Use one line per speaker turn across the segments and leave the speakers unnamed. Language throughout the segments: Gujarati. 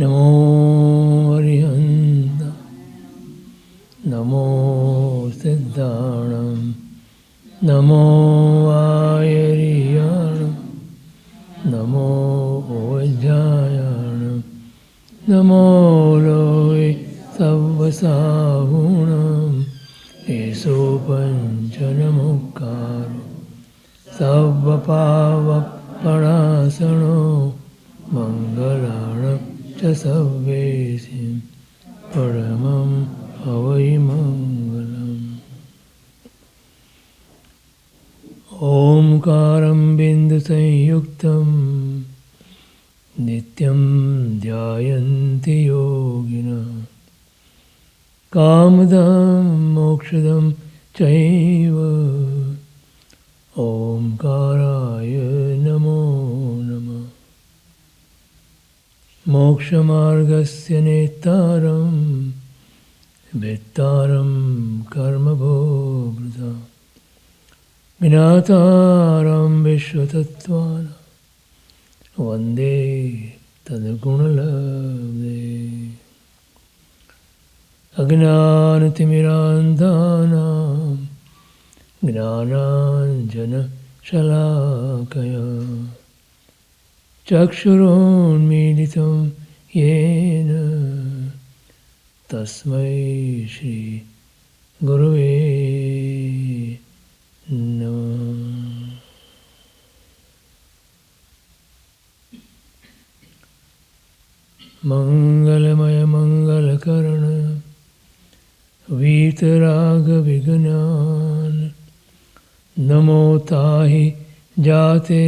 नमो अरिहन्त नमो सिद्धाणं नमो आयर्याणं नमो वज्रायाणं नमो लोय सवसाहुणं येषु पञ्चनमुक्कारो सवपावपणासनो मङ्गलाणं च सव्येसिं परमं हवै मङ्गलम् ओंकारं बिन्दुसंयुक्तं नित्यं ध्यायन्ति योगिनः कामदं मोक्षदं चैव ओंकाराय नमो नमः मोक्षमार्गस्य नेतारं वेत्तारं कर्मभोक्ता ज्ञातारं विश्वतत्त्वानां वन्दे तद्गुणलब्धे अज्ञानतिमिरान्धानां ज्ञानाञ्जनशलाकया चक्षुरुन्मीलितं येन तस्मै श्रीगुरवे नमः। मंगलमय मंगलकर्ण वीतरागविघ्नान् नमो ताहि जाते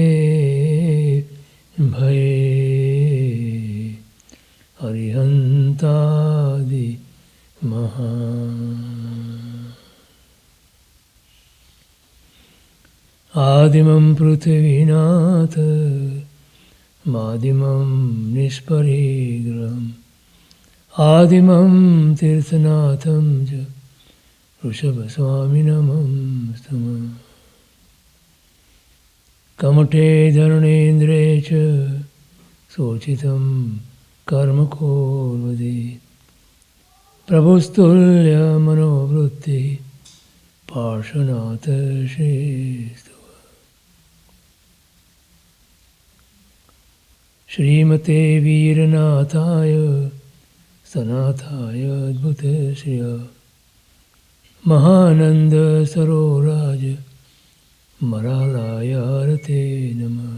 भये अरिहन्तादि महा आदिमं पृथ्वीनाथ मादिमं निष्परिग्रहम् आदिमं तीर्थनाथं च ऋषभस्वामिनमं स्तमः कमठे धरणेन्द्रे च शोचितं कर्म कुर्वते प्रभुस्तुल्यमनोवृत्तिः पार्श्वनाथ श्रीस्तु श्रीमते वीरनाथाय सनाथाय अद्भुतश्रिय महानंद सरोराज मरालाय रते नमः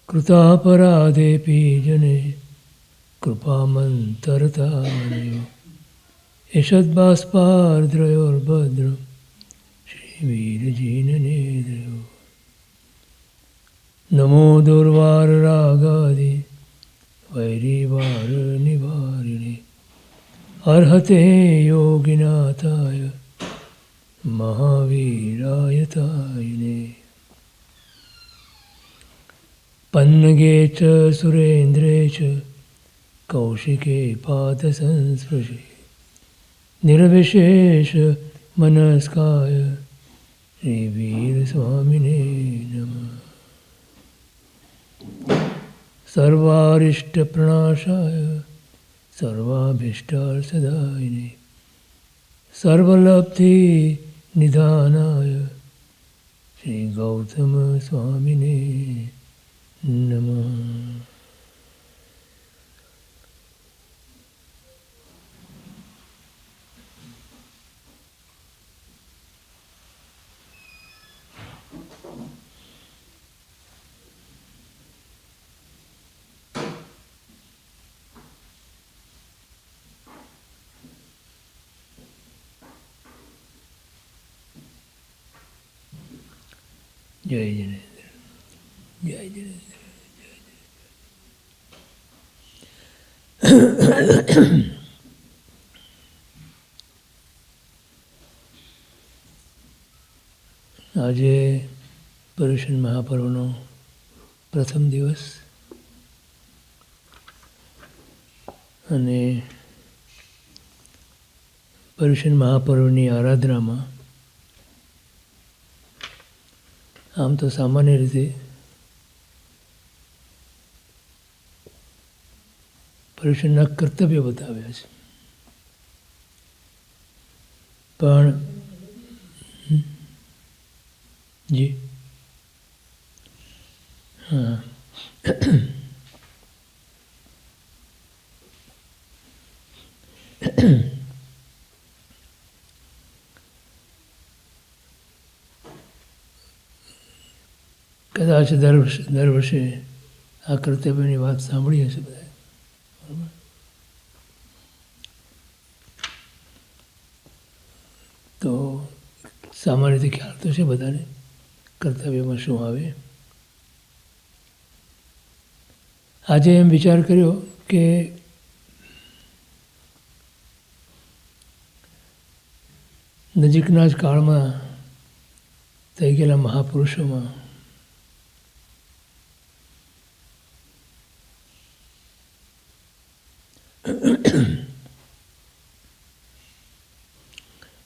कृतापराधेऽपि जने कृपामन्तरतारयो ईषद्बाष्पार्द्रयोर्भद्रं श्रीवीरजीननेत्रयो नमो दुर्वाररागादि वैरीवारनिवारिणे अर्हते योगिनाथाय महावीरायतायिने पन्नगे च सुरेन्द्रे च कौशिके पादसंस्पृशे निर्विशेष मनस्काय श्रीवीरस्वामिने नमः सर्वारिष्टप्रणाशाय सर्वाभीष्टार्थदायिने सर्वलब्धिनिधानाय श्रीगौतमस्वामिने नमः। जय जिनेन्द्र जय जिनेन्द्र આજે પર્યુષણ મહાપર્વનો પ્રથમ દિવસ અને પર્યુષણ મહાપર્વની આરાધનામાં આમ તો સામાન્ય રીતે પર્યુષણના કર્તવ્ય બતાવ્યા છે. પણ જી હા કદાચ દર વર્ષે આ કર્તવ્યની વાત સાંભળી હશે બધા. બરાબર. તો સામાન્ય રીતે ખ્યાલ તો છે બધાને કર્તવ્યમાં શું આવે. આજે એમ વિચાર કર્યો કે નજીકના જ કાળમાં થઈ ગયેલા મહાપુરુષોમાં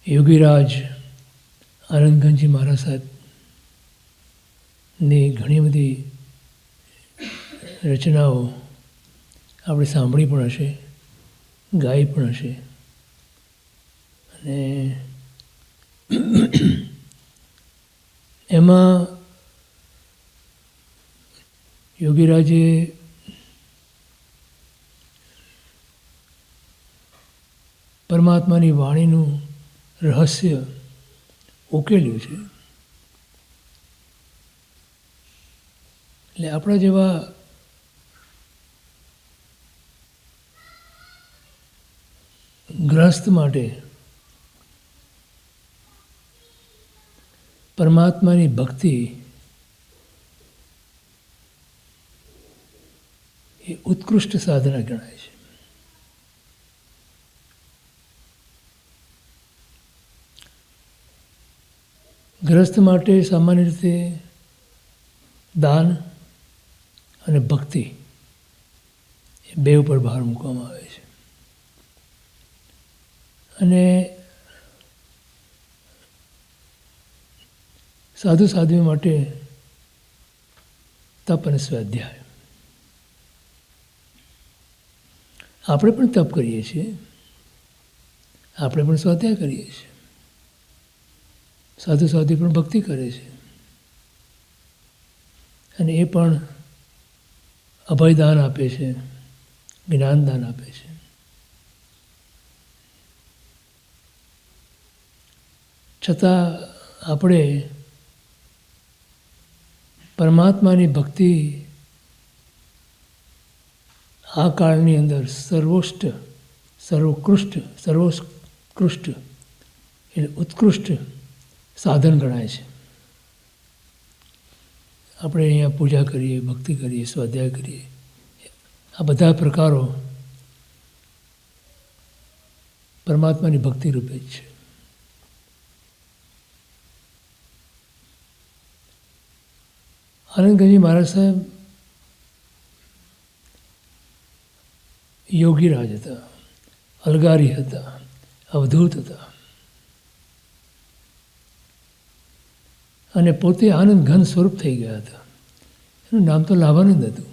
યોગીરાજ આનંદગંજી મહારાજ સાહેબની ઘણી બધી રચનાઓ આપણે સાંભળી પણ હશે, ગાઈ પણ હશે. અને એમાં યોગીરાજે પરમાત્માની વાણીનું રહસ્ય ઉકેલ્યું છે. એટલે આપણા જેવા ગ્રસ્ત માટે પરમાત્માની ભક્તિ એ ઉત્કૃષ્ટ સાધના ગણાય છે. ગ્રસ્ત માટે સામાન્ય રીતે દાન અને ભક્તિ એ બે ઉપર ભાર મૂકવામાં આવે છે. અને સાધુ સાધ્વી માટે તપ અને સ્વાધ્યાય. આપણે પણ તપ કરીએ છીએ, આપણે પણ સ્વાધ્યાય કરીએ છીએ. સાધુ સાધ્વી પણ ભક્તિ કરે છે અને એ પણ અભયદાન આપે છે, જ્ઞાનદાન આપે છે. છતાં આપણે પરમાત્માની ભક્તિ આ કાળની અંદર સર્વોત્કૃષ્ટ એટલે ઉત્કૃષ્ટ સાધન ગણાય છે. આપણે અહીંયા પૂજા કરીએ, ભક્તિ કરીએ, સ્વાધ્યાય કરીએ, આ બધા પ્રકારો પરમાત્માની ભક્તિ રૂપે જ છે. આનંદગંજી મહારાજ સાહેબ યોગીરાજ હતા, અલગારી હતા, અવધૂત હતા અને પોતે આનંદ ઘન સ્વરૂપ થઈ ગયા હતા. એનું નામ તો લાભાનંદ હતું.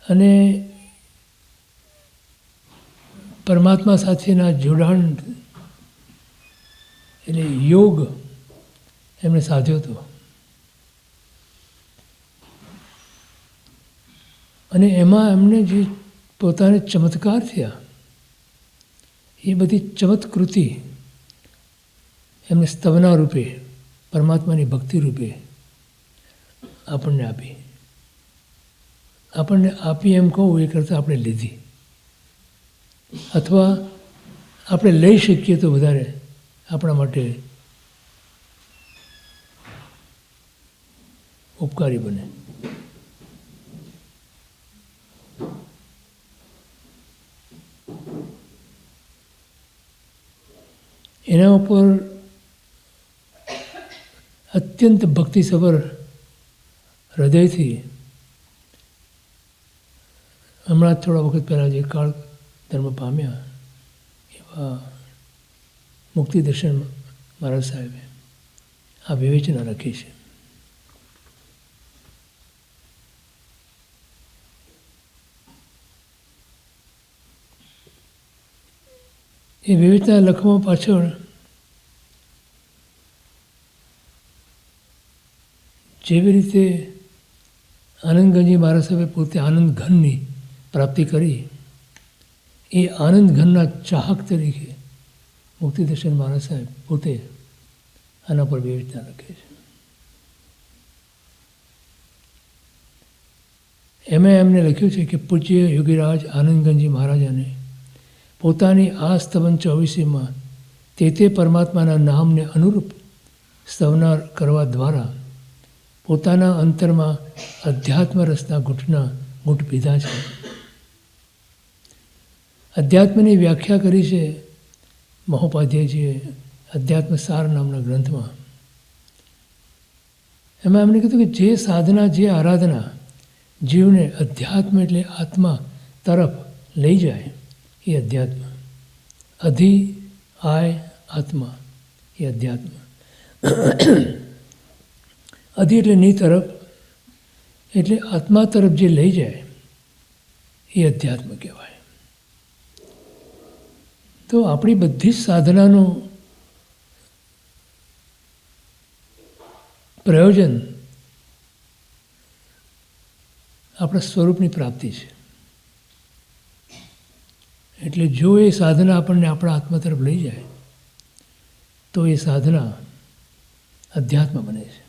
અને પરમાત્મા સાથેના જોડાણ એટલે યોગ એમણે સાધ્યો હતો. અને એમાં એમને જે પોતાને ચમત્કાર થયા એ બધી ચમત્કૃતિ એમને સ્તવના રૂપે, પરમાત્માની ભક્તિ રૂપે આપણને આપી. આપણને આપી એમ કહું એ કરતાં આપણે લીધી, અથવા આપણે લઈ શકીએ તો વધારે આપણા માટે ઉપકારી બને. એના ઉપર અત્યંત ભક્તિસભર હૃદયથી હમણાં જ થોડા વખત પહેલાં જે કાળ ધર્મ પામ્યા એવા મુક્તિદર્શન મહારાજ સાહેબે આ વિવેચના લખી છે. એ વિવેચના લખવા પાછળ જેવી રીતે આનંદગંજી મહારાજ સાહેબે પોતે આનંદ ઘનની પ્રાપ્તિ કરી, એ આનંદ ઘનના ચાહક તરીકે મુક્તિદર્શન મહારાજ સાહેબ પોતે આના પર વિવેચના લખે છે. એમાં એમને લખ્યું છે કે પૂજ્ય યોગીરાજ આનંદગંજી મહારાજાને પોતાની આ સ્તવન 24માં તે પરમાત્માના નામને અનુરૂપ સ્તવના કરવા દ્વારા પોતાના અંતરમાં અધ્યાત્મ રસના ઘૂંટ પીધા છે. અધ્યાત્મની વ્યાખ્યા કરી છે મહોપાધ્યાયજીએ અધ્યાત્મ સાર નામના ગ્રંથમાં. એમાં એમણે કીધું કે જે સાધના, જે આરાધના જીવને અધ્યાત્મ એટલે આત્મા તરફ લઈ જાય એ અધ્યાત્મ. અધિ આય આત્મા એ અધ્યાત્મ. અધિ એટલે ની તરફ, એટલે આત્મા તરફ જે લઈ જાય એ અધ્યાત્મ કહેવાય. તો આપણી બધી જ સાધનાનું પ્રયોજન આપણા સ્વરૂપની પ્રાપ્તિ છે. એટલે જો એ સાધના આપણને આપણા આત્મા તરફ લઈ જાય તો એ સાધના અધ્યાત્મ બને છે.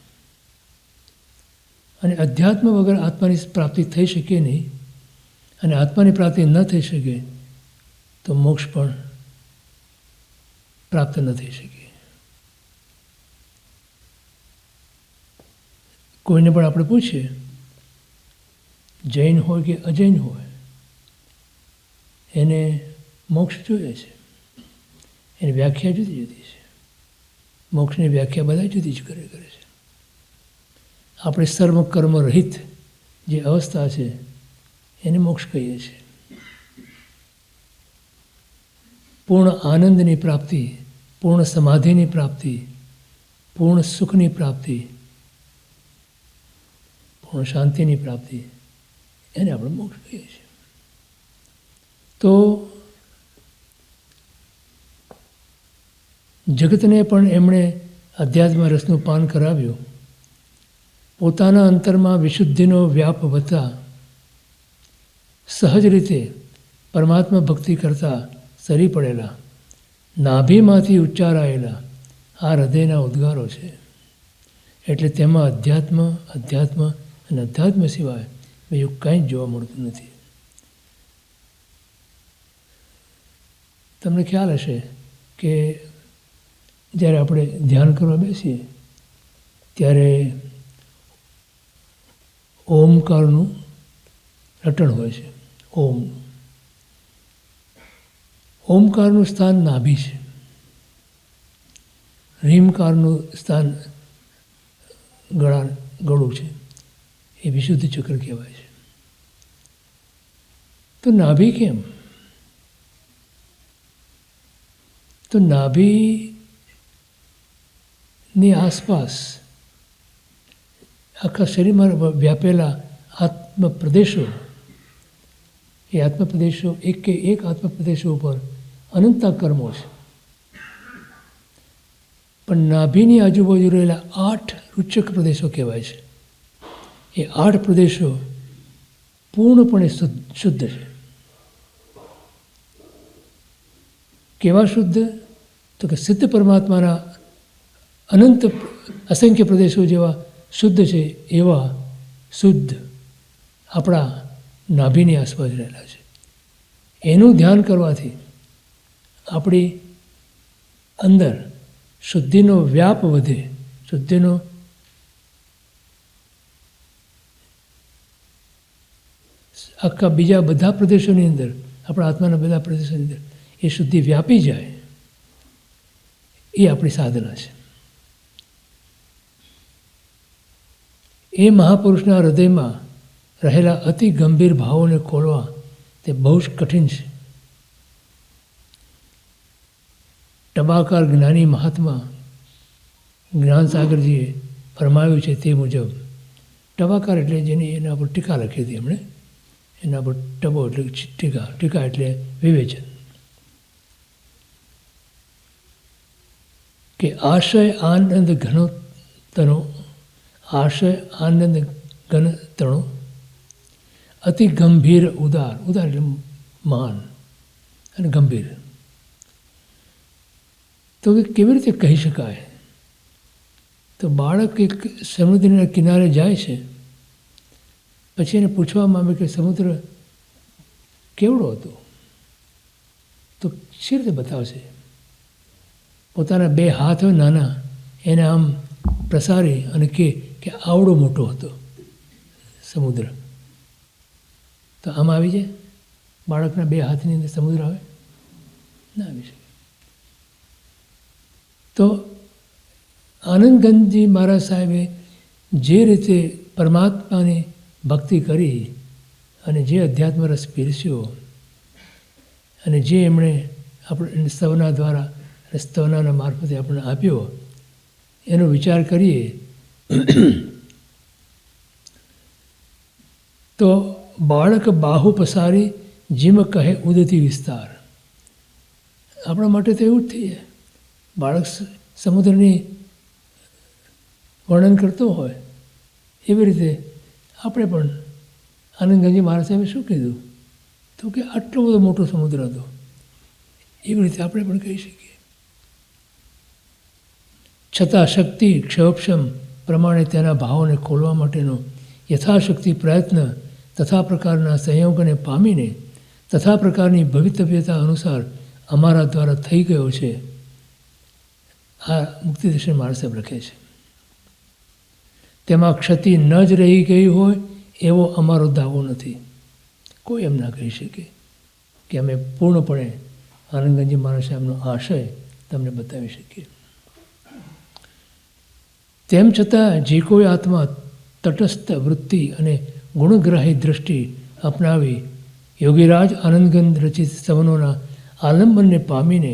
અને અધ્યાત્મ વગર આત્માની પ્રાપ્તિ થઈ શકે નહીં, અને આત્માની પ્રાપ્તિ ન થઈ શકે તો મોક્ષ પણ પ્રાપ્ત ન થઈ શકે. કોઈને પણ આપણે પૂછીએ, જૈન હોય કે અજૈન હોય, એને મોક્ષ જોઈએ છે. એની વ્યાખ્યા જુદી જુદી છે. મોક્ષની વ્યાખ્યા બધા જુદી જ કરે છે. આપણે સર્વ કર્મ રહિત જે અવસ્થા છે એને મોક્ષ કહીએ છીએ. પૂર્ણ આનંદની પ્રાપ્તિ, પૂર્ણ સમાધિની પ્રાપ્તિ, પૂર્ણ સુખની પ્રાપ્તિ, પૂર્ણ શાંતિની પ્રાપ્તિ, એને આપણે મોક્ષ કહીએ છીએ. તો જગતને પણ એમણે અધ્યાત્મ રસનું પાન કરાવ્યું. પોતાના અંતરમાં વિશુદ્ધિનો વ્યાપ વધતા સહજ રીતે પરમાત્મા ભક્તિ કરતા સરી પડેલા, નાભીમાંથી ઉચ્ચારાયેલા આ હૃદયના ઉદ્ગારો છે. એટલે તેમાં અધ્યાત્મ અને અધ્યાત્મ સિવાય બીજું કંઈ જ જોવા મળતું નથી. તમને ખ્યાલ હશે કે જ્યારે આપણે ધ્યાન કરવા બેસીએ ત્યારે ઓમકારનું રટણ હોય છે. ઓમકારનું સ્થાન નાભી છે. રીમકારનું સ્થાન ગળું છે. એ વિશુદ્ધ ચક્ર કહેવાય છે. તો નાભી કેમ? તો નાભીની આસપાસ આખા શરીરમાં વ્યાપેલા આત્મપ્રદેશો, એ આત્મપ્રદેશો એક આત્મપ્રદેશો ઉપર અનંતા કર્મો છે. પણ નાભીની આજુબાજુ રહેલા 8 રૂચક પ્રદેશો કહેવાય છે. એ 8 પ્રદેશો પૂર્ણપણે શુદ્ધ છે. કેવા શુદ્ધ? તો કે સિદ્ધ પરમાત્માના અનંત અસંખ્ય પ્રદેશો જેવા શુદ્ધ છે, એવા શુદ્ધ આપણા નાભીની આસપાસ રહેલા છે. એનું ધ્યાન કરવાથી આપણી અંદર શુદ્ધિનો વ્યાપ વધે. શુદ્ધિનો આખા બીજા બધા પ્રદેશોની અંદર, આપણા આત્માના બધા પ્રદેશોની અંદર એ શુદ્ધિ વ્યાપી જાય. એ આપણી સાધના છે. એ મહાપુરુષના હૃદયમાં રહેલા અતિ ગંભીર ભાવોને ખોલવા તે બહુ જ કઠિન છે. ટબાકાર જ્ઞાની મહાત્મા જ્ઞાનસાગરજીએ ફરમાવ્યું છે તે મુજબ, ટબાકાર એટલે જેની એના પર ટીકા લખી હતી એમણે, એના પર ટબો એટલે ટીકા એટલે વિવેચન. કે આશય આનંદ ઘનો તણો, આશય આનંદ ઘન તણો, અતિ ગંભીર ઉદાર, ઉદાર એટલે મહાન અને ગંભીર. તો કેવી રીતે કહી શકાય? તો બાળક એક સમુદ્રના કિનારે જાય છે, પછી એને પૂછવામાં આવે કે સમુદ્ર કેવડો હતો? તો શી રીતે બતાવશે? પોતાના બે હાથ હોય નાના, એને આમ પ્રસારી અને કે આવડો મોટો હતો સમુદ્ર. તો આમ આવી જાય? બાળકના બે હાથની અંદર સમુદ્ર આવે? ના આવી શકે. તો આનંદગંજજી મહારાજ સાહેબે જે રીતે પરમાત્માની ભક્તિ કરી અને જે અધ્યાત્મ રસ પીરસ્યો અને જે એમણે આપણે સ્તવના દ્વારા અને સ્તવનાના મારફતે આપણને આપ્યો, એનો વિચાર કરીએ તો બાળક બાહુ પસારી જીમ કહે ઉદતી વિસ્તાર. આપણા માટે તો એવું જ થઈ જાય. બાળક સમુદ્રની વર્ણન કરતો હોય એવી રીતે આપણે પણ આનંદગંજી મહારાજ સાહેબે શું કીધું? તો કે આટલો બધો મોટો સમુદ્ર હતો. એવી રીતે આપણે પણ કહી શકીએ. છતાં શક્તિ ક્ષયોક્ષમ પ્રમાણે તેના ભાવોને ખોલવા માટેનો યથાશક્તિ પ્રયત્ન તથા પ્રકારના સંયોગને પામીને તથા પ્રકારની ભવિતવ્યતા અનુસાર અમારા દ્વારા થઈ ગયો છે. આ મુક્તિદર્શન મહારાજ સાહેબ લખે છે. તેમાં ક્ષતિ ન જ રહી ગઈ હોય એવો અમારો દાવો નથી. કોઈ એમ ના કહી શકે કે અમે પૂર્ણપણે આનંદગંજી મહારાજ સાહેબનો આશય તમને બતાવી શકીએ. તેમ છતાં જે કોઈ આત્મા તટસ્થ વૃત્તિ અને ગુણગ્રાહી દૃષ્ટિ અપનાવી યોગીરાજ આનંદગંજ રચિત સ્તવનોના આલંબનને પામીને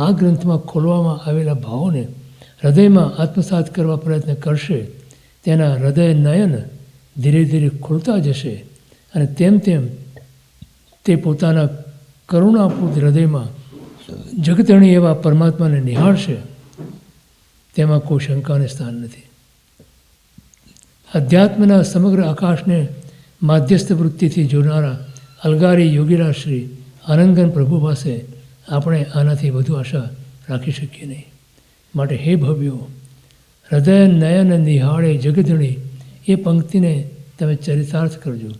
આ ગ્રંથમાં ખોલવામાં આવેલા ભાવોને હૃદયમાં આત્મસાત કરવા પ્રયત્ન કરશે, તેના હૃદય નયન ધીરે ધીરે ખુલતા જશે અને તેમ તેમ તે પોતાના કરુણાપૂત હૃદયમાં જગતણી એવા પરમાત્માને નિહાળશે. તેમાં કોઈ શંકાને સ્થાન નથી. અધ્યાત્મના સમગ્ર આકાશને માધ્યસ્થ વૃત્તિથી જોનારા અલગારી યોગીરાજ શ્રી આનંદગંજ પ્રભુ પાસે આપણે આનાથી વધુ આશા રાખી શકીએ નહીં. માટે હે ભવ્યો, હૃદય નયન નિહાળે જગધણી એ પંક્તિને તમે ચરિતાર્થ કરજો.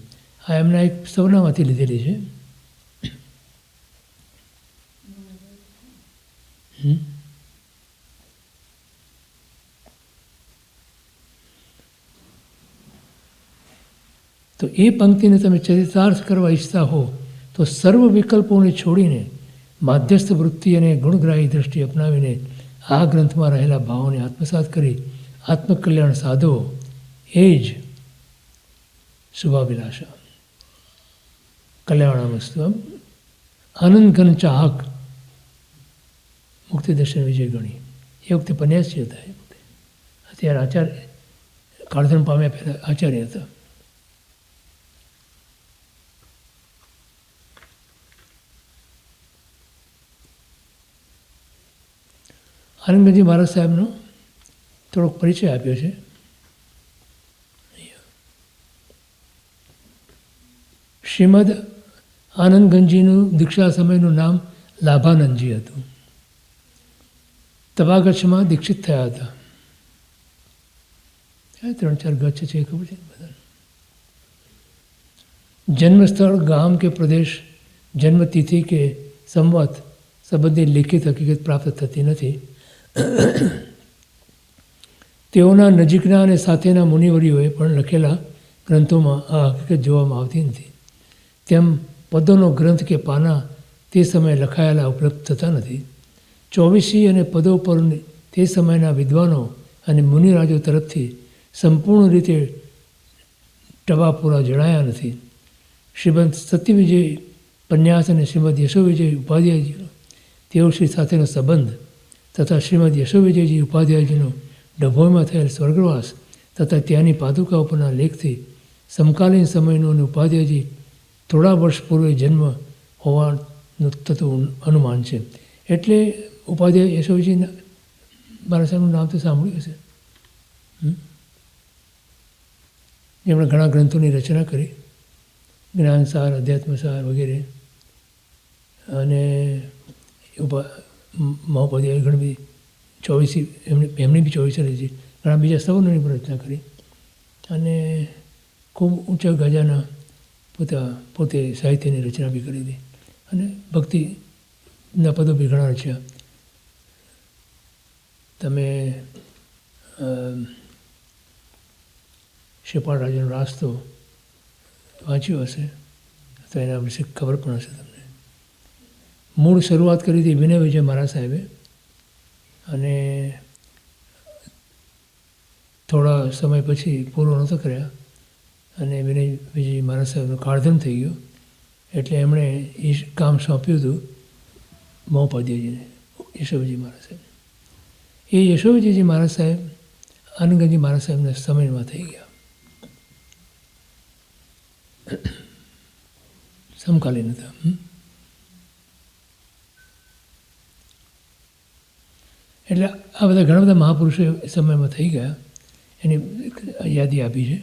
આ એમના એક સ્તવનામાંથી લીધેલી છે. તો એ પંક્તિને તમે ચરિતાર્થ કરવા ઈચ્છતા હો તો સર્વ વિકલ્પોને છોડીને માધ્યસ્થ વૃત્તિ અને ગુણગ્રાહી દૃષ્ટિ અપનાવીને આ ગ્રંથમાં રહેલા ભાવોને આત્મસાત કરી આત્મકલ્યાણ સાધો. એ જ શુભાભિલાષા કલ્યાણમસ્તુ. આનંદઘન ચાહક મુક્તિદર્શન વિજય ગણી એ વખતે 85 હતા. અત્યારે આચાર્ય કાળધર્મ પામ્યા પહેલાં આચાર્ય હતા. આનંદગંજી મહારાજ સાહેબનો થોડોક પરિચય આપ્યો છે. શ્રીમદ આનંદગંજીનું દીક્ષા સમયનું નામ લાભાનંદજી હતું. તવાગચ્છમાં દીક્ષિત થયા હતા. 3-4 ગચ્છ છે એ ખબર છે બધા. જન્મસ્થળ, ગામ કે પ્રદેશ, જન્મતિથિ કે સંવત સંબંધી લિખિત હકીકત પ્રાપ્ત થતી નથી. તેઓના નજીકના અને સાથેના મુનિવરીઓએ પણ લખેલા ગ્રંથોમાં આ હકીકત જોવામાં આવતી નથી. તેમ પદોનો ગ્રંથ કે પાના તે સમયે લખાયેલા ઉપલબ્ધ થતા નથી. 24 અને પદો પર તે સમયના વિદ્વાનો અને મુનિરાજો તરફથી સંપૂર્ણ રીતે ટવાપુરા જણાયા નથી. શ્રીમદ સત્યવિજય પન્યાસ અને શ્રીમદ યશોવિજય ઉપાધ્યાયજીનો તેઓ શ્રી સાથેનો સંબંધ તથા શ્રીમદ યશોવિજયજી ઉપાધ્યાયજીનો ડભોઈમાં થયેલ સ્વર્ગવાસ તથા ત્યાંની પાદુકા ઉપરના લેખથી સમકાલીન સમયનું અને ઉપાધ્યાયજી થોડા વર્ષ પૂર્વે જન્મ હોવાનું થતું અનુમાન છે. એટલે ઉપાધ્યાય યશોવિજયના મારા સાહેબનું નામ તો સાંભળ્યું હશે. જેમણે ઘણા ગ્રંથોની રચના કરી, જ્ઞાનસાર, અધ્યાત્મસાર વગેરે, અને મહોપાધ્યાય ઘણી બધી 24 એમની બી 24 રચી, ઘણા બીજા સૌની પણ રચના કરી, અને ખૂબ ઊંચા ગાજાના પોતે સાહિત્યની રચના બી કરી હતી, અને ભક્તિના પદો બી ઘણા રચ્યા. તમે શેપાળ રાજાનો રાસ્તો વાંચ્યો હશે તો એના વિશે ખબર પણ હશે તમને. મૂળ શરૂઆત કરી હતી વિનય વિજય મહારાજ સાહેબે, અને થોડા સમય પછી પૂરો નહોતો કર્યા, અને વિનય વિજય મહારાજ સાહેબનું કાળધન થઈ ગયું, એટલે એમણે એ કામ સોંપ્યું હતું મહોપાધ્યાયજીને, યશોવિજય મહારાજ સાહેબ. એ યશોવિજયજી મહારાજ સાહેબ આનંદગંજી મહારાજ સાહેબના સમયમાં થઈ ગયા, સમકાલીન હતા. એટલે આ બધા ઘણા બધા મહાપુરુષો સમયમાં થઈ ગયા, એની યાદી આપી છે.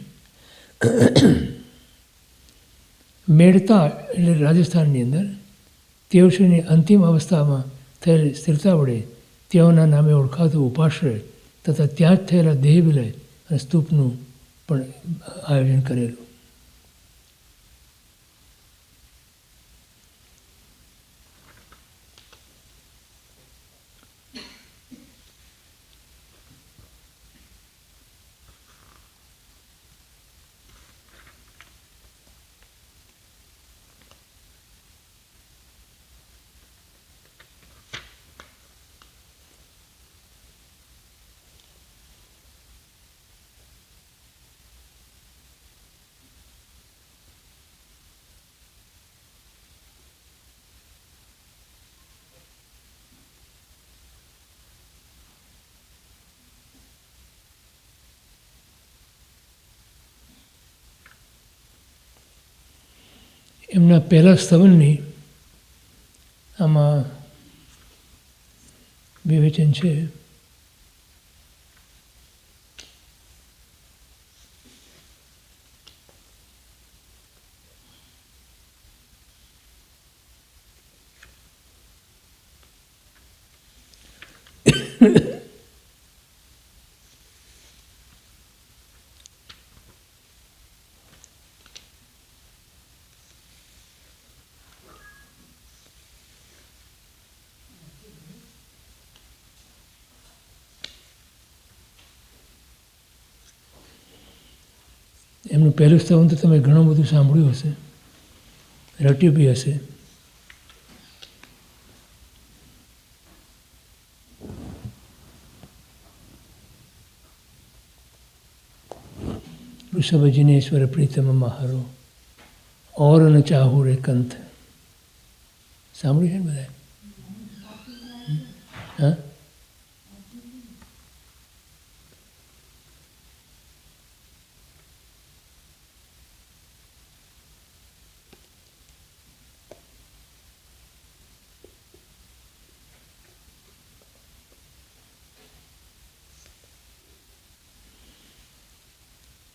મેળતા એટલે રાજસ્થાનની અંદર તેઓશ્રીની અંતિમ અવસ્થામાં થયેલી સ્થિરતા વડે તેઓના નામે ઓળખાતું ઉપાશ્રય તથા ત્યાં જ થયેલા દેહ વિલય અને સ્તૂપનું પણ આયોજન કરેલું. એમના પહેલાં સ્તવનની આમાં વિવેચન છે. એમનું પહેલું સ્તવન તો તમે ઘણું બધું સાંભળ્યું હશે, રટ્યું બી હશે. ઋષભ જિનેશ્વર પ્રીતમ મહારો ઓર ન ચાહુ રે કંથ. સાંભળ્યું છે ને બધા? હા,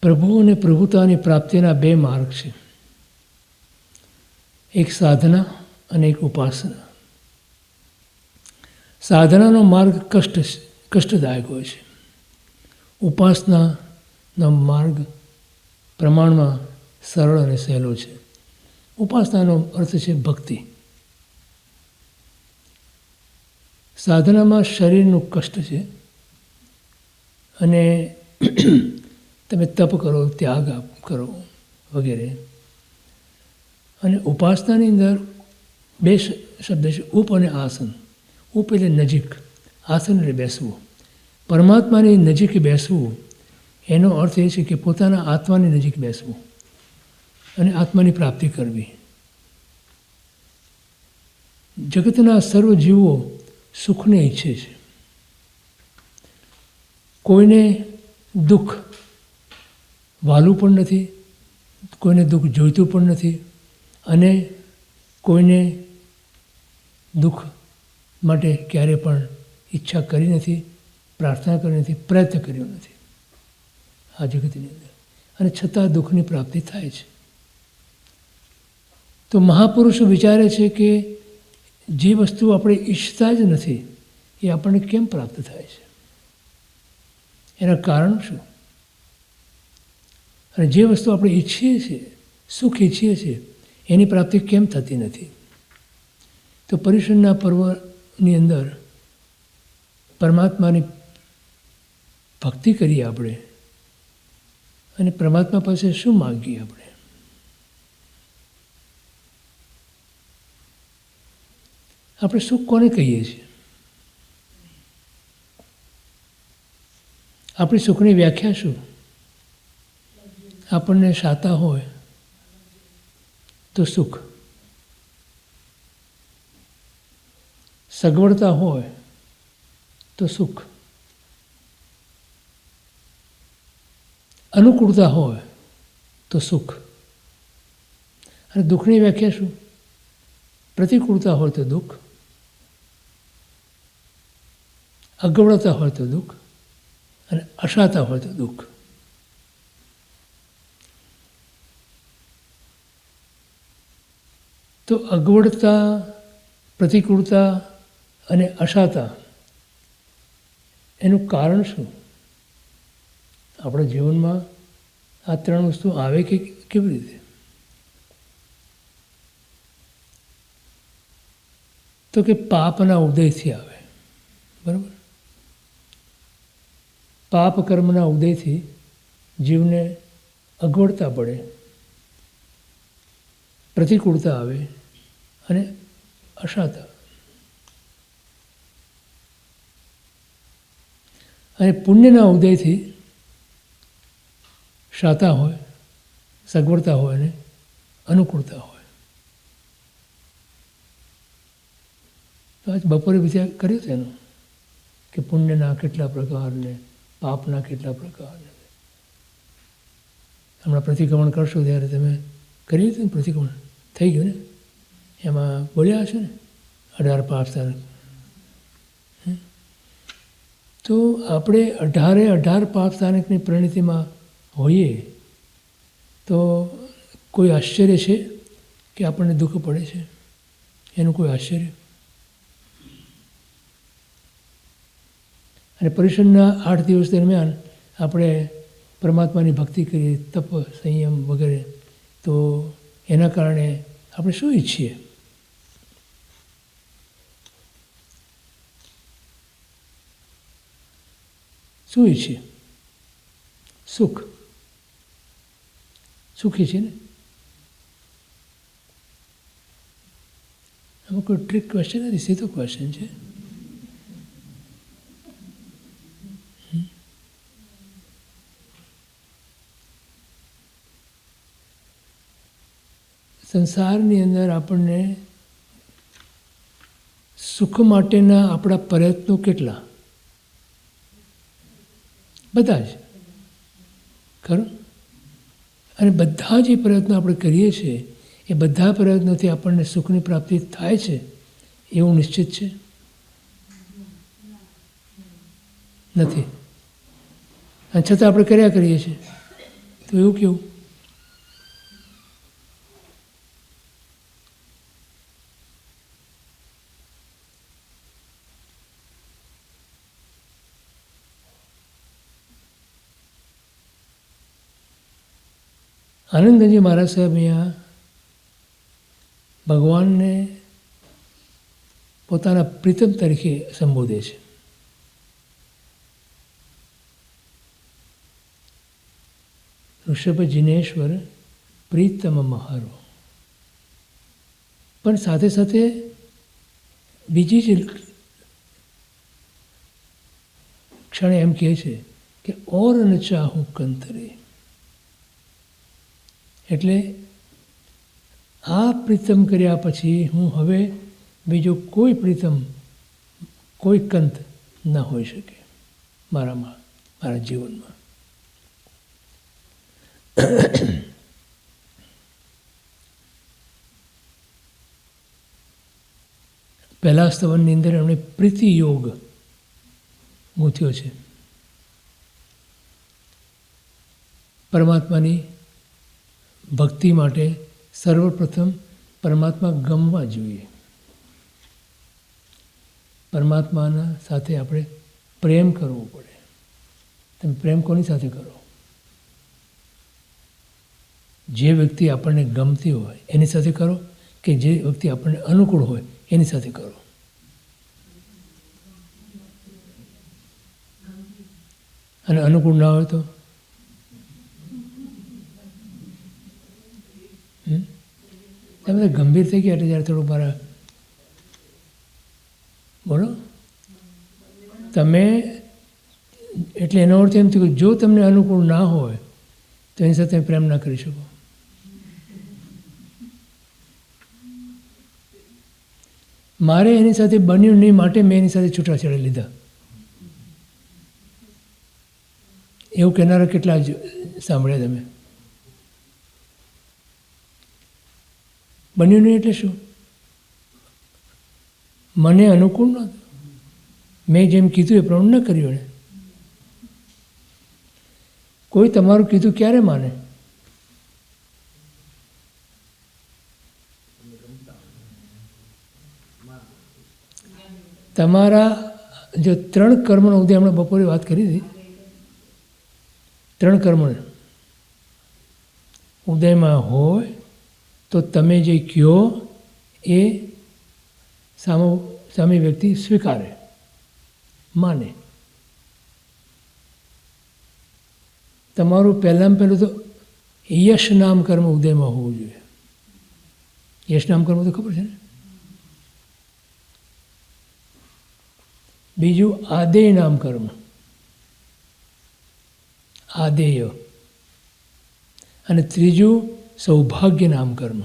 પ્રભુ અને પ્રભુતાની પ્રાપ્તિના બે માર્ગ છે, એક સાધના અને એક ઉપાસના. સાધનાનો માર્ગ કષ્ટદાયક હોય છે, ઉપાસનાનો માર્ગ પ્રમાણમાં સરળ અને સહેલો છે. ઉપાસનાનો અર્થ છે ભક્તિ. સાધનામાં શરીરનું કષ્ટ છે, અને તમે તપ કરો, ત્યાગ કરો વગેરે. અને ઉપાસનાની અંદર બે શબ્દ છે, ઉપ અને આસન. ઉપ એટલે નજીક, આસન એટલે બેસવું. પરમાત્માની નજીક બેસવું એનો અર્થ એ છે કે પોતાના આત્માની નજીક બેસવું અને આત્માની પ્રાપ્તિ કરવી. જગતના સર્વ જીવો સુખને ઈચ્છે છે. કોઈને દુઃખ વાલું પણ નથી, કોઈને દુઃખ જોઈતું પણ નથી, અને કોઈને દુઃખ માટે ક્યારે પણ ઈચ્છા કરી નથી પ્રાર્થના કરી નથી, પ્રયત્ન કર્યો નથી આ જગતની અંદર, અને છતાં દુઃખની પ્રાપ્તિ થાય છે. તો મહાપુરુષો વિચારે છે કે જે વસ્તુ આપણે ઈચ્છતા જ નથી એ આપણને કેમ પ્રાપ્ત થાય છે, એના કારણ શું? અને જે વસ્તુ આપણે ઈચ્છીએ છીએ, સુખ ઈચ્છીએ છીએ, એની પ્રાપ્તિ કેમ થતી નથી? તો પર્યુષણના પર્વની અંદર પરમાત્માની ભક્તિ કરીએ આપણે, અને પરમાત્મા પાસે શું માગીએ આપણે? આપણે સુખ કોને કહીએ છીએ? આપણી સુખની વ્યાખ્યા શું? આપણને શાતા હોય તો સુખ, સગવડતા હોય તો સુખ, અનુકૂળતા હોય તો સુખ. અને દુઃખની વ્યાખ્યા શું? પ્રતિકૂળતા હોય તો દુઃખ, અગવડતા હોય તો દુઃખ, અને અશાતા હોય તો દુઃખ. તો અગવડતા, પ્રતિકૂળતા અને અશાતા એનું કારણ શું? આપણા જીવનમાં આ ત્રણ વસ્તુ આવે કે કેવી રીતે? તો કે પાપના ઉદયથી આવે. બરાબર? પાપ કર્મના ઉદયથી જીવને અગવડતા પડે, પ્રતિકૂળતા આવે અને અશાતા. અને પુણ્યના ઉદયથી શાતા હોય, સગવડતા હોય અને અનુકૂળતા હોય. તો આજ બપોરે વિચાર કર્યો છે એનો કે પુણ્યના કેટલા પ્રકારને પાપના કેટલા પ્રકારને. હમણાં પ્રતિક્રમણ કરશો ત્યારે તમે કર્યું હતું ને? પ્રતિક્રમણ થઈ ગયું ને? એમાં બોલ્યા હશે ને 18 પાપ તારક. તો આપણે 18 પાપ સ્થાનકની પરિણતિમાં હોઈએ તો કોઈ આશ્ચર્ય છે કે આપણને દુઃખ પડે છે? એનું કોઈ આશ્ચર્ય? અને પર્યુષણના 8 દિવસ દરમિયાન આપણે પરમાત્માની ભક્તિ કરીએ, તપ, સંયમ વગેરે, તો એના કારણે આપણે શું ઈચ્છીએ? શું ઈચ્છીએ? સુખ. સુખી છે ને? આમાં કોઈ ટ્રિક ક્વેશ્ચન નથી, સીધો ક્વેશ્ચન છે. સંસારની અંદર આપણને સુખ માટેના આપણા પ્રયત્નો કેટલા? બધા જ. ખરું? અને બધા જે પ્રયત્નો આપણે કરીએ છીએ એ બધા પ્રયત્નોથી આપણને સુખની પ્રાપ્તિ થાય છે એવું નિશ્ચિત છે? નથી. અને છતાં આપણે કર્યા કરીએ છીએ. તો એવું કેવું? આનંદગંજી મહારાજ સાહેબ અહીંયા ભગવાનને પોતાના પ્રીતમ તરીકે સંબોધે છે. ઋષભ જિનેશ્વર પ્રીતમ મહારો. પણ સાથે સાથે બીજી જ ક્ષણે એમ કહે છે કે ઓર ન ચાહું કંતરે. એટલે આ પ્રીતમ કર્યા પછી હું હવે બીજો કોઈ પ્રીતમ, કોઈ કંત ન હોઈ શકે મારામાં, મારા જીવનમાં. પહેલા સ્તવનની અંદર એમણે પ્રીતિ યોગ ગૂંથ્યો છે. પરમાત્માની ભક્તિ માટે સર્વપ્રથમ પરમાત્મા ગમવા જોઈએ. પરમાત્માના સાથે આપણે પ્રેમ કરવો પડે. તમે પ્રેમ કોની સાથે કરો? જે વ્યક્તિ આપણને ગમતી હોય એની સાથે કરો, કે જે વ્યક્તિ આપણને અનુકૂળ હોય એની સાથે કરો. અને અનુકૂળ ના હોય તો તમે ગંભીર થઈ ગયા એટલે જ્યારે થોડું મારા બોલો. તમે એટલે એનો અર્થ એમ થયું કે જો તમને અનુકૂળ ના હોય તો એની સાથે પ્રેમ ના કરી શકો. મારે એની સાથે બન્યું નહીં માટે મેં એની સાથે છૂટાછેડા લીધા. એવું કહેનારા કેટલા જ સાંભળ્યા તમે? બન્યું નહીં એટલે શું? મને અનુકૂળ નહોતું, મેં જેમ કીધું એ પ્રમાણે ન કર્યું એને. કોઈ તમારું કીધું ક્યારે માને? તમારા જો 3 કર્મનો ઉદય હમણાં બપોરે વાત કરી હતી, 3 કર્મ ઉદયમાં હોય તો તમે જે કહો એ સામે વ્યક્તિ સ્વીકારે, માને. તમારું પહેલાં તો યશ નામ કર્મ ઉદયમાં હોવું જોઈએ. યશ નામ કર્મ તો ખબર છે ને? બીજું આદેય નામ કર્મ, આદેય. અને ત્રીજું સૌભાગ્ય નામ કર્મ.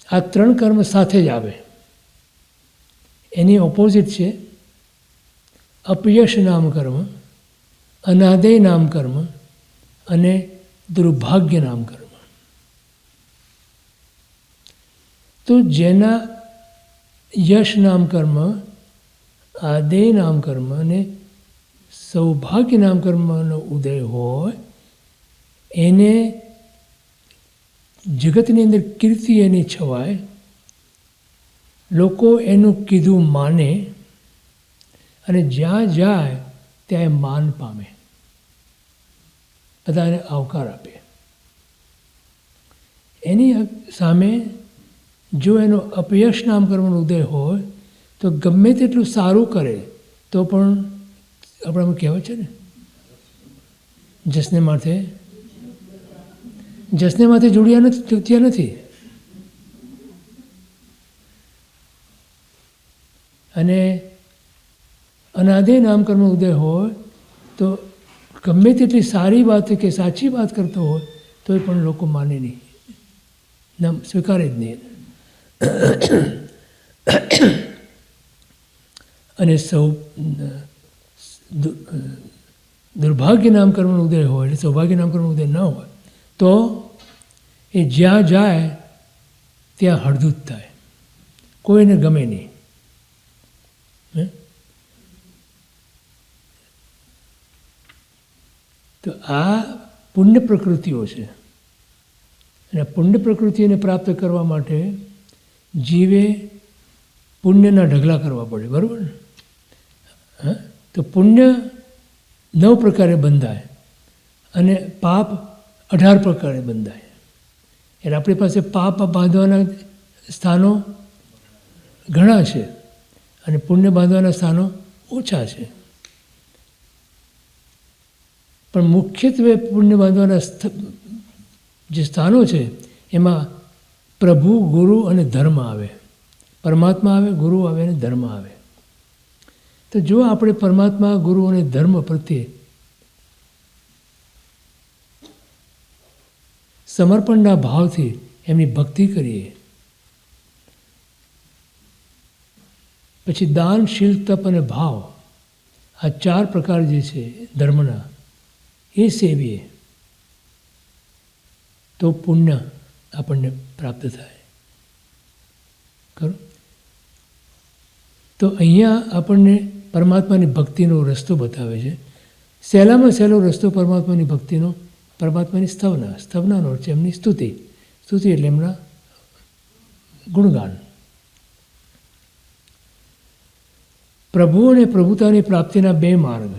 આ 3 કર્મ સાથે જ આવે. એની ઓપોઝિટ છે અપયશ નામ કર્મ, અનાદેય નામ કર્મ અને દુર્ભાગ્ય નામ કર્મ. તો જેના યશ નામ કર્મ, આદેય નામ કર્મ અને સૌભાગ્ય નામ કર્મનો ઉદય હોય એને જગતની અંદર કીર્તિ એની છવાય, લોકો એનું કીધું માને અને જ્યાં જાય ત્યાં માન પામે, બધાને આવકાર આપે. એની સામે જો એનો અપયશ નામ કર્મનો ઉદય હોય તો ગમે તેટલું સારું કરે તો પણ આપણામાં કહેવાય છે ને, જસને માથે જોડ્યા નથી. અને અનાદેય નામકર્મ ઉદય હોય તો ગમે તેટલી સારી વાત કે સાચી વાત કરતો હોય તો પણ લોકો માને નહીં, સ્વીકારે જ નહીં. અને દુર્ભાગ્ય નામકર્મનો ઉદય હોય એટલે સૌભાગ્ય નામકર્મનો ઉદય ન હોય તો એ જ્યાં જાય ત્યાં હળદૂત થાય, કોઈને ગમે નહીં. તો આ પુણ્ય પ્રકૃતિઓ છે. અને પુણ્ય પ્રકૃતિને પ્રાપ્ત કરવા માટે જીવે પુણ્યના ઢગલા કરવા પડે, બરાબર ને? હા, તો પુણ્ય 9 પ્રકારે બંધાય અને પાપ 18 પ્રકારે બંધાય. એટલે આપણી પાસે પાપ બાંધવાના સ્થાનો ઘણા છે અને પુણ્ય બાંધવાના સ્થાનો ઓછા છે. પણ મુખ્યત્વે પુણ્ય બાંધવાના જે સ્થાનો છે એમાં પ્રભુ, ગુરુ અને ધર્મ આવે. પરમાત્મા આવે, ગુરુ આવે અને ધર્મ આવે. તો જો આપણે પરમાત્મા, ગુરુ અને ધર્મ પ્રત્યે સમર્પણના ભાવથી એમની ભક્તિ કરીએ, પછી દાન, શીલ, તપ અને ભાવ, આ 4 પ્રકાર જે છે ધર્મના, એ સેવીએ તો પુણ્ય આપણને પ્રાપ્ત થાય. ખરું? તો અહીંયા આપણને પરમાત્માની ભક્તિનો રસ્તો બતાવે છે. સહેલામાં સહેલો રસ્તો પરમાત્માની ભક્તિનો, પરમાત્માની સ્તવના. સ્તવનાનો અર્થ છે એમની સ્તુતિ. સ્તુતિ એટલે એમના ગુણગાન. પ્રભુ અને પ્રભુતાની પ્રાપ્તિના બે માર્ગ,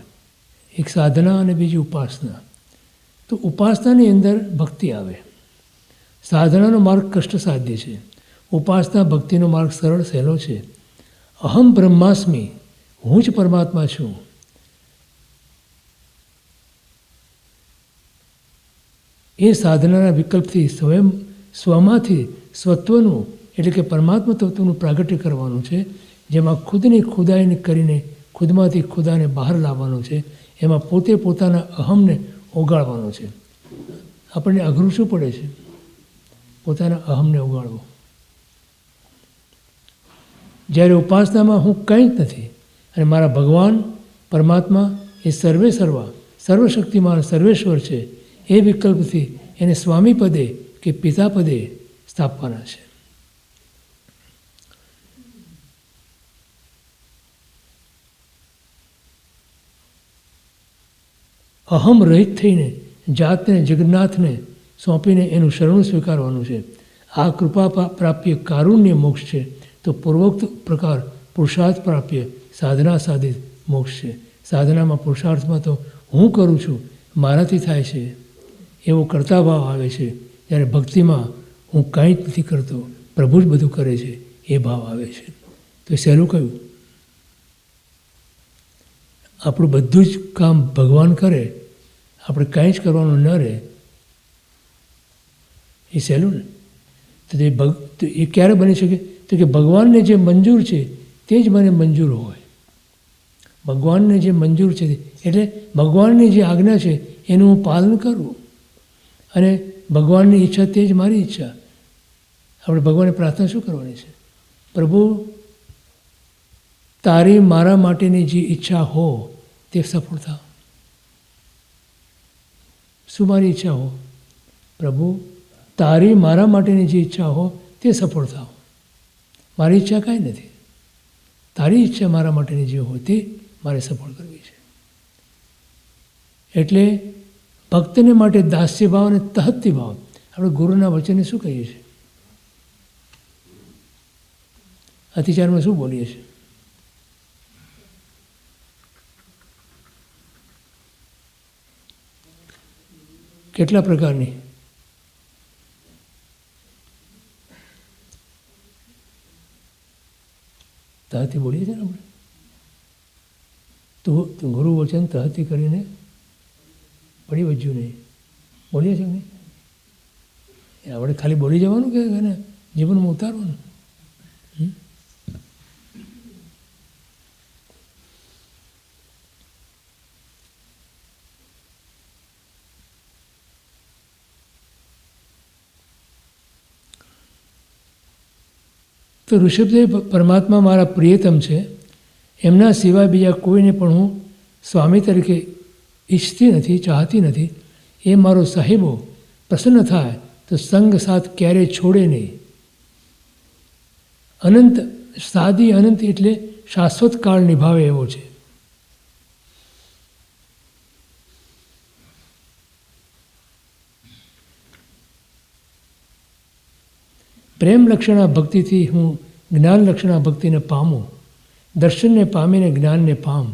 એક સાધના અને બીજી ઉપાસના. તો ઉપાસનાની અંદર ભક્તિ આવે. સાધનાનો માર્ગ કષ્ટસાધ્ય છે, ઉપાસના ભક્તિનો માર્ગ સરળ સહેલો છે. અહમ બ્રહ્માસ્મિ, હું જ પરમાત્મા છું. એ સાધનાના વિકલ્પથી સ્વમાંથી સ્વત્વનું એટલે કે પરમાત્મા તત્વનું પ્રાગટ્ય કરવાનું છે, જેમાં ખુદની ખુદાઈને કરીને ખુદમાંથી ખુદાને બહાર લાવવાનું છે. એમાં પોતે પોતાના અહમને ઓગાળવાનો છે. આપણને અઘરું શું પડે છે? પોતાના અહમને ઓગાળવો. જ્યારે ઉપાસનામાં હું કંઈ જ નથી અને મારા ભગવાન પરમાત્મા એ સર્વે સર્વા સર્વશક્તિમાન સર્વેશ્વર છે, એ વિકલ્પથી એને સ્વામી પદે કે પિતા પદે સ્થાપવાના છે. અહમ રહિત થઈને જાતને જગન્નાથને સોંપીને એનું શરણું સ્વીકારવાનું છે. આ કૃપા પ્રાપ્ય કારુણ્ય મોક્ષ છે. તો પૂર્વોક્ત પ્રકાર પુરુષાર્થ પ્રાપ્ય સાધના સાધિત મોક્ષ છે. સાધનામાં પુરુષાર્થમાં તો હું કરું છું, મારાથી થાય છે એવો કરતા ભાવ આવે છે. જ્યારે ભક્તિમાં હું કાંઈ જ નથી કરતો, પ્રભુ જ બધું કરે છે એ ભાવ આવે છે. તો સહેલું કહ્યું, આપણું બધું જ કામ ભગવાન કરે, આપણે કાંઈ જ કરવાનું ન રહે, એ સહેલું ને. તો એ ક્યારે બની શકે? તો કે ભગવાનને જે મંજૂર છે તે જ મને મંજૂર હોય. ભગવાનને જે મંજૂર છે એટલે ભગવાનની જે આજ્ઞા છે એનું હું પાલન કરું, અને ભગવાનની ઈચ્છા તે જ મારી ઈચ્છા. આપણે ભગવાનને પ્રાર્થના શું કરવાની છે? પ્રભુ, તારી મારા માટેની જે ઈચ્છા હો તે સફળ થાવ. શું મારી ઈચ્છા હો? પ્રભુ, તારી મારા માટેની જે ઈચ્છા હો તે સફળ થાવ. મારી ઈચ્છા કાંઈ નથી, તારી ઈચ્છા મારા માટેની જે હોય તે મારે સફળ કરવી છે. એટલે ભક્તને માટે દાસ્ય ભાવ અને તહત્તી ભાવ. આપણે ગુરુના વચને શું કહીએ છીએ? અતિચારમાં શું બોલીએ છીએ? કેટલા પ્રકારની? તહતી બોલીએ છીએ ને આપણે. તો ગુરુ વચન તહતી કરીને પડી વજ્યું નહીં, બોલીએ છીએ નહીં? આપણે ખાલી બોલી જવાનું કે એને જીવનમાં ઉતારવાનું? તો ઋષભદેવ પરમાત્મા મારા પ્રિયતમ છે, એમના સિવાય બીજા કોઈને પણ હું સ્વામી તરીકે ઈચ્છતી નથી, ચાહતી નથી. એ મારો સાહેબો પ્રસન્ન થાય તો સંગ સાથ ક્યારેય છોડે નહીં. અનંત સાદી અનંત એટલે શાશ્વત કાળ નિભાવે એવો છે. પ્રેમ લક્ષણા ભક્તિથી હું જ્ઞાન લક્ષણા ભક્તિને પામું. દર્શનને પામીને જ્ઞાનને પામ.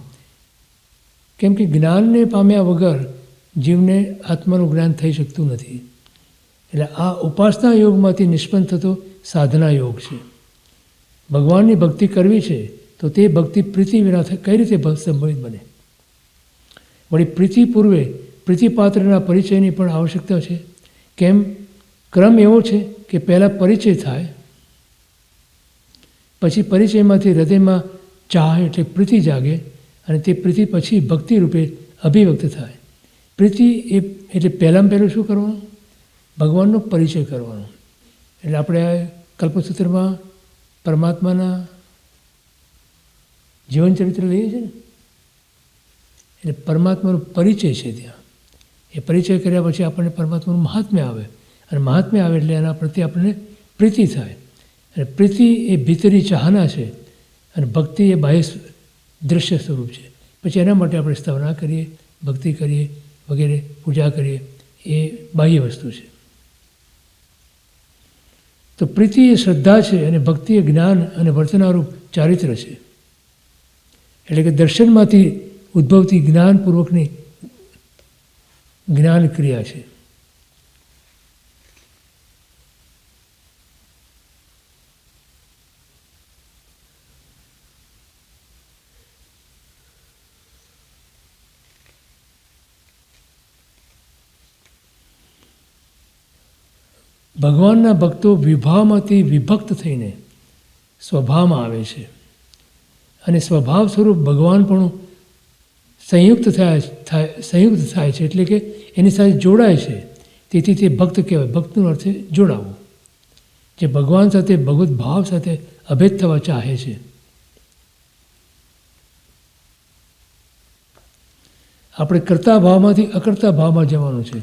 કેમ કે જ્ઞાનને પામ્યા વગર જીવને આત્માનું જ્ઞાન થઈ શકતું નથી. એટલે આ ઉપાસના યોગમાંથી નિષ્પન્ન થતો સાધના યોગ છે. ભગવાનની ભક્તિ કરવી છે તો તે ભક્તિ પ્રીતિ વિના કઈ રીતે સંભવિત બને? વળી પ્રીતિ પૂર્વે પ્રીતિપાત્રના પરિચયની પણ આવશ્યકતા છે. કેમ? ક્રમ એવો છે કે પહેલાં પરિચય થાય, પછી પરિચયમાંથી હૃદયમાં ચાહ એટલે પ્રીતિ જાગે, અને તે પ્રીતિ પછી ભક્તિ રૂપે અભિવ્યક્ત થાય. પ્રીતિ એટલે પહેલાં પહેલું શું કરવાનું? ભગવાનનો પરિચય કરવાનો. એટલે આપણે આ કલ્પસૂત્રમાં પરમાત્માના જીવનચરિત્ર લઈએ છીએ ને, એટલે પરમાત્માનો પરિચય છે ત્યાં. એ પરિચય કર્યા પછી આપણને પરમાત્માનું મહાત્મ્ય આવે, અને મહાત્મ્ય આવે એટલે એના પ્રત્યે આપણને પ્રીતિ થાય. અને પ્રીતિ એ ભીતરી ચાહના છે, અને ભક્તિ એ બાહ્ય દૃશ્ય સ્વરૂપ છે. પછી એના માટે આપણે સ્તવના કરીએ, ભક્તિ કરીએ વગેરે, પૂજા કરીએ, એ બાહ્ય વસ્તુ છે. તો પ્રીતિ એ શ્રદ્ધા છે અને ભક્તિ એ જ્ઞાન અને વર્તનારૂપ ચારિત્ર છે. એટલે કે દર્શનમાંથી ઉદ્ભવતી જ્ઞાનપૂર્વકની જ્ઞાન ક્રિયા છે. ભગવાનના ભક્તો વિભાવમાંથી વિભક્ત થઈને સ્વભાવમાં આવે છે અને સ્વભાવ સ્વરૂપ ભગવાન પણ સંયુક્ત થાય છે, એટલે કે એની સાથે જોડાય છે. તેથી તે ભક્ત કહેવાય. ભક્તનો અર્થ છે જોડાવું, જે ભગવાન સાથે ભગવત ભાવ સાથે અભેદ થવા ચાહે છે. આપણે કરતા ભાવમાંથી અકર્તા ભાવમાં જવાનું છે.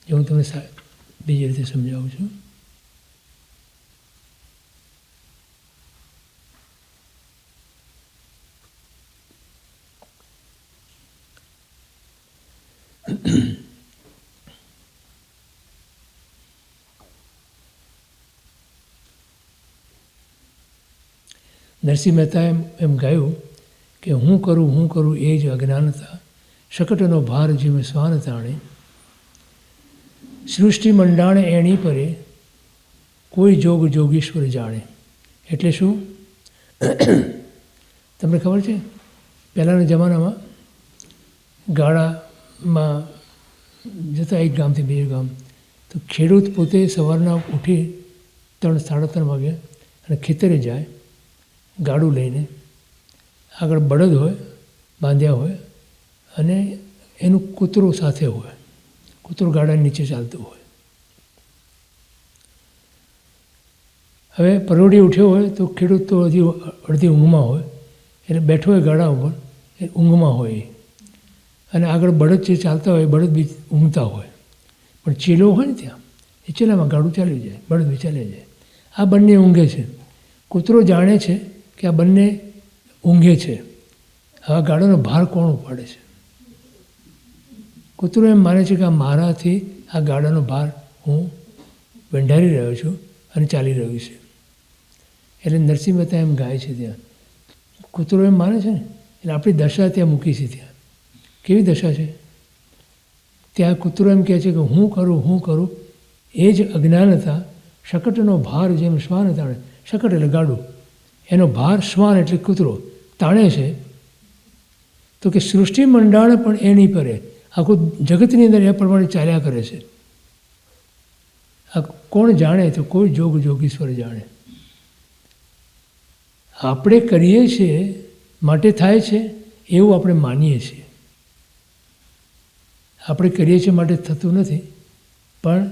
જે હું તમને બીજી રીતે સમજાવું છું. નરસિંહ મહેતાએ એમ ગાયું કે હું કરું એ જ અજ્ઞાનતા, શકટનો ભાર જીમે શ્વાન તાણે, સૃષ્ટિ મંડાણે એણી પરે, કોઈ જોગ જોગીશ્વર જાણે. એટલે શું? તમને ખબર છે, પહેલાંના જમાનામાં ગાડામાં જતા એક ગામથી બીજું ગામ, તો ખેડૂત પોતે સવારના ઉઠી 3-3:30 વાગે અને ખેતરે જાય ગાડું લઈને. આગળ બળદ હોય, બાંધ્યા હોય, અને એનું કૂતરું સાથે હોય. કૂતરું ગાડાની નીચે ચાલતું હોય. હવે પરોઢી ઉઠ્યો હોય તો ખેડૂત તો હજી અડધી ઊંઘમાં હોય, એટલે બેઠો હોય ગાડા ઉપર, એ ઊંઘમાં હોય. અને આગળ બળદ જે ચાલતા હોય, બળદ બી ઊંઘતા હોય. પણ ચેલો હોય ને ત્યાં, એ ચેલામાં ગાડું ચાલી જાય, બળદ બી ચાલી જાય. આ બંને ઊંઘે છે. કૂતરો જાણે છે કે આ બંને ઊંઘે છે. આ ગાડાનો ભાર કોણ ઉપાડે છે? કૂતરો એમ માને છે કે આ મારાથી આ ગાડાનો ભાર હું વેંઢારી રહ્યો છું અને ચાલી રહ્યું છે. એટલે નરસિંહ મહેતા એમ ગાય છે ત્યાં. કૂતરો એમ માને છે ને, એટલે આપણી દશા ત્યાં મૂકી છે. ત્યાં કેવી દશા છે? ત્યાં કૂતરો એમ કહે છે કે હું કરું એ જ અજ્ઞાનતા, શકટનો ભાર જેમ શ્વાન તાણે. શકટ એટલે ગાડું, એનો ભાર શ્વાન એટલે કૂતરો તાણે છે. તો કે સૃષ્ટિ મંડાણ પણ એ નહીં પડે, આખું જગતની અંદર એ પ્રમાણે ચાલ્યા કરે છે. આ કોણ જાણે? તો કોઈ જોગીશ્વર જાણે. આપણે કરીએ છીએ માટે થાય છે એવું આપણે માનીએ છીએ. આપણે કરીએ છીએ માટે થતું નથી. પણ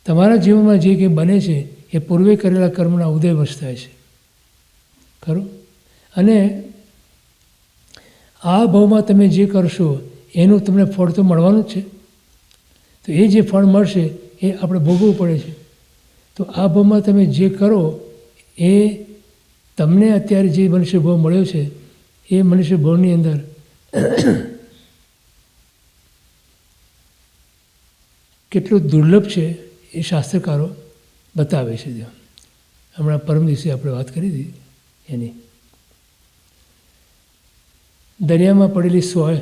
તમારા જીવનમાં જે કંઈ બને છે એ પૂર્વે કરેલા કર્મના ઉદયવશ થાય છે, ખરું? અને આ ભાવમાં તમે જે કરશો એનું તમને ફળ તો મળવાનું જ છે. તો એ જે ફળ મળશે એ આપણે ભોગવવું પડે છે. તો આ ભાવમાં તમે જે કરો એ તમને અત્યારે જે મનુષ્ય ભાવ મળ્યો છે એ મનુષ્ય ભાવની અંદર કેટલું દુર્લભ છે એ શાસ્ત્રકારો બતાવે છે. હમણાં પરમ દિવસે આપણે વાત કરી હતી એની. દરિયામાં પડેલી સોય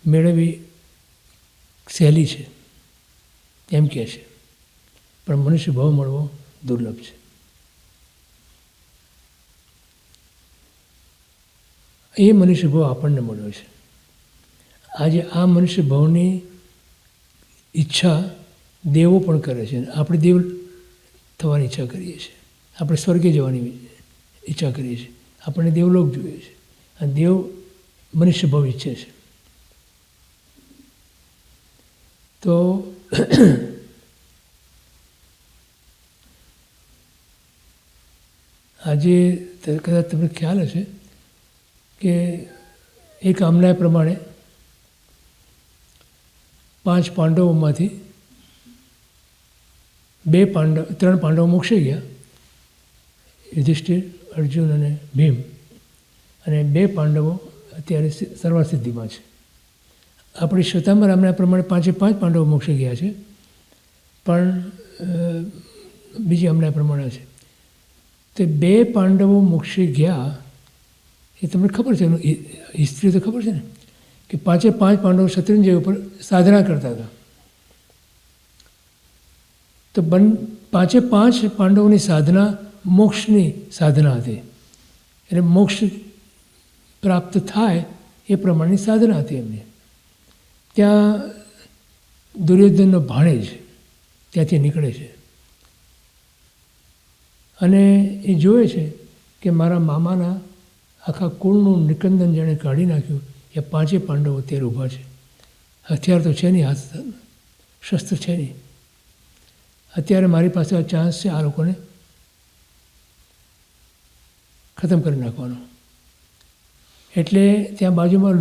મેળવવી સહેલી છે એમ કહે છે, પણ મનુષ્ય ભાવ મળવો દુર્લભ છે. એ મનુષ્ય ભાવ આપણને મળ્યો છે. આજે આ મનુષ્ય ભાવની ઈચ્છા દેવો પણ કરે છે. આપણે દેવ થવાની ઈચ્છા કરીએ છીએ, આપણે સ્વર્ગે જવાની ઈચ્છા કરીએ છીએ, આપણને દેવલોક જોઈએ છે. અને દેવ મનુષ્ય ભાવ ઈચ્છે છે. તો આજે કદાચ તમને ખ્યાલ હશે કે એક આમલાય પ્રમાણે 5 પાંડવોમાંથી 3 પાંડવો મોક્ષે ગયા, યુધિષ્ઠિર, અર્જુન અને ભીમ, અને 2 પાંડવો અત્યારે સર્વસિદ્ધિમાં છે. આપણી શ્વેતાંબર આમના પ્રમાણે 5 પાંડવો મોક્ષે ગયા છે, પણ બીજી આમના પ્રમાણે છે. તે 2 પાંડવો મોક્ષે ગયા એ તમને ખબર છે, એનું હિસ્ટ્રી તો ખબર છે ને, કે 5 પાંડવો શત્રુંજય ઉપર સાધના કરતા હતા. તો 5 પાંડવોની સાધના મોક્ષની સાધના હતી, એટલે મોક્ષ પ્રાપ્ત થાય એ પ્રમાણેની સાધના હતી એમની. ત્યાં દુર્યોધનનો ભાણેજ ત્યાંથી નીકળે છે અને એ જોવે છે કે મારા મામાના આખા કુળનું નિકંદન જેણે કાઢી નાખ્યું, એ 5 પાંડવો અત્યારે ઊભા છે. હથિયાર તો છે નહીં, હાથ શસ્ત્ર છે નહીં. અત્યારે મારી પાસે આ ચાન્સ છે આ લોકોને ખતમ કરી નાખવાનો. એટલે ત્યાં બાજુમાં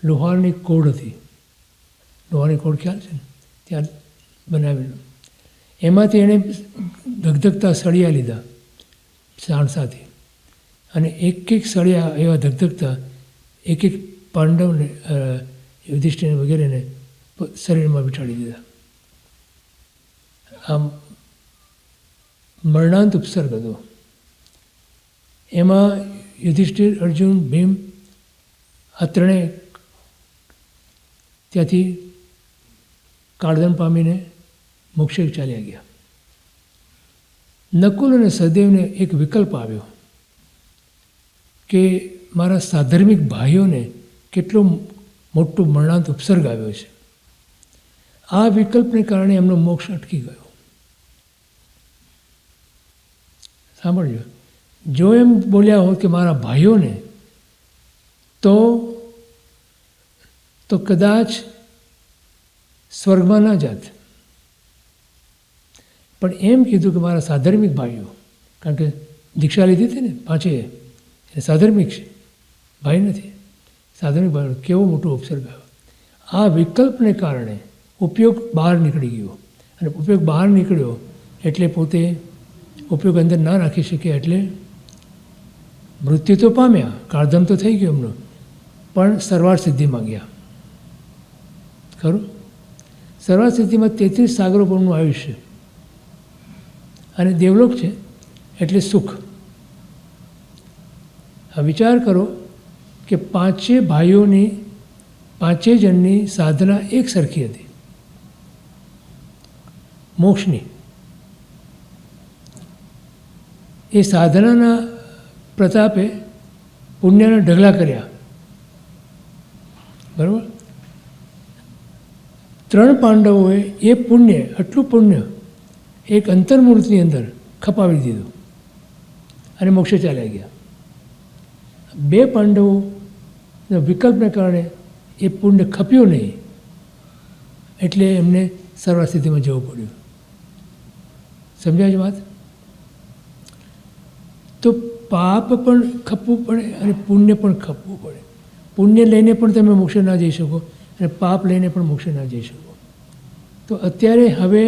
લોહારની કોડ હતી. લોહાની કોડ ખ્યાલ છે ને, ત્યાં બનાવેલું. એમાંથી એણે ધગધગતા સળિયા લીધા સાણસાથી, અને એક સળિયા એવા ધગધગતા એક પાંડવને, યુધિષ્ઠિર વગેરેને શરીરમાં બેઠાડી દીધા. આમ મરણાંત ઉપસર્ગ હતો. એમાં યુધિષ્ઠિર, અર્જુન, ભીમ આ ત્રણેય ત્યાંથી કાળદન પામીને મોક્ષે ચાલ્યા ગયા. નકુલ અને સહદેવને એક વિકલ્પ આવ્યો કે મારા સાધર્મિક ભાઈઓને કેટલો મોટો મરણાંત ઉપસર્ગ આવ્યો છે. આ વિકલ્પને કારણે એમનો મોક્ષ અટકી ગયો. સાંભળજો, જો એમ બોલ્યા હોત કે મારા ભાઈઓને, તો કદાચ સ્વર્ગમાં ના જાત. પણ એમ કીધું કે મારા સાધર્મિક ભાઈઓ, કારણ કે દીક્ષા લીધી હતી ને 5 એ સાધર્મિક છે, ભાઈ નથી. સાધર્મિક ભાઈઓ કેવો મોટો ઉપસર્ગ આવ્યો. આ વિકલ્પને કારણે ઉપયોગ બહાર નીકળી ગયો, અને ઉપયોગ બહાર નીકળ્યો એટલે પોતે ઉપયોગ અંદર ના રાખી શકે, એટલે મૃત્યુ તો પામ્યા, કાળધમ તો થઈ ગયો એમનો, પણ સર્વાર્થ સિદ્ધિમાં ગયા. ખરું? સર્વાર્થ સિદ્ધિમાં 33 સાગરો પરનું આયુષ્ય અને દેવલોક છે, એટલે સુખ. આ વિચાર કરો કે 5 ભાઈઓની 5 જણની સાધના એક સરખી હતી મોક્ષની. એ સાધનાના પ્રતાપે પુણ્યના ઢગલા કર્યા. બરાબર? 3 પાંડવોએ એ પુણ્ય, આટલું પુણ્ય એક અંતર્મૂર્તિની અંદર ખપાવી દીધું અને મોક્ષે ચાલ્યા ગયા. 2 પાંડવોના વિકલ્પને કારણે એ પુણ્ય ખપ્યું નહીં, એટલે એમને સર્વસિદ્ધિમાં જવું પડ્યું. સમજાય છે વાત? તો પાપ પણ ખપવું પડે અને પુણ્ય પણ ખપવું પડે. પુણ્ય લઈને પણ તમે મોક્ષે ના જઈ શકો, અને પાપ લઈને પણ મોક્ષે ના જઈ શકો. તો અત્યારે હવે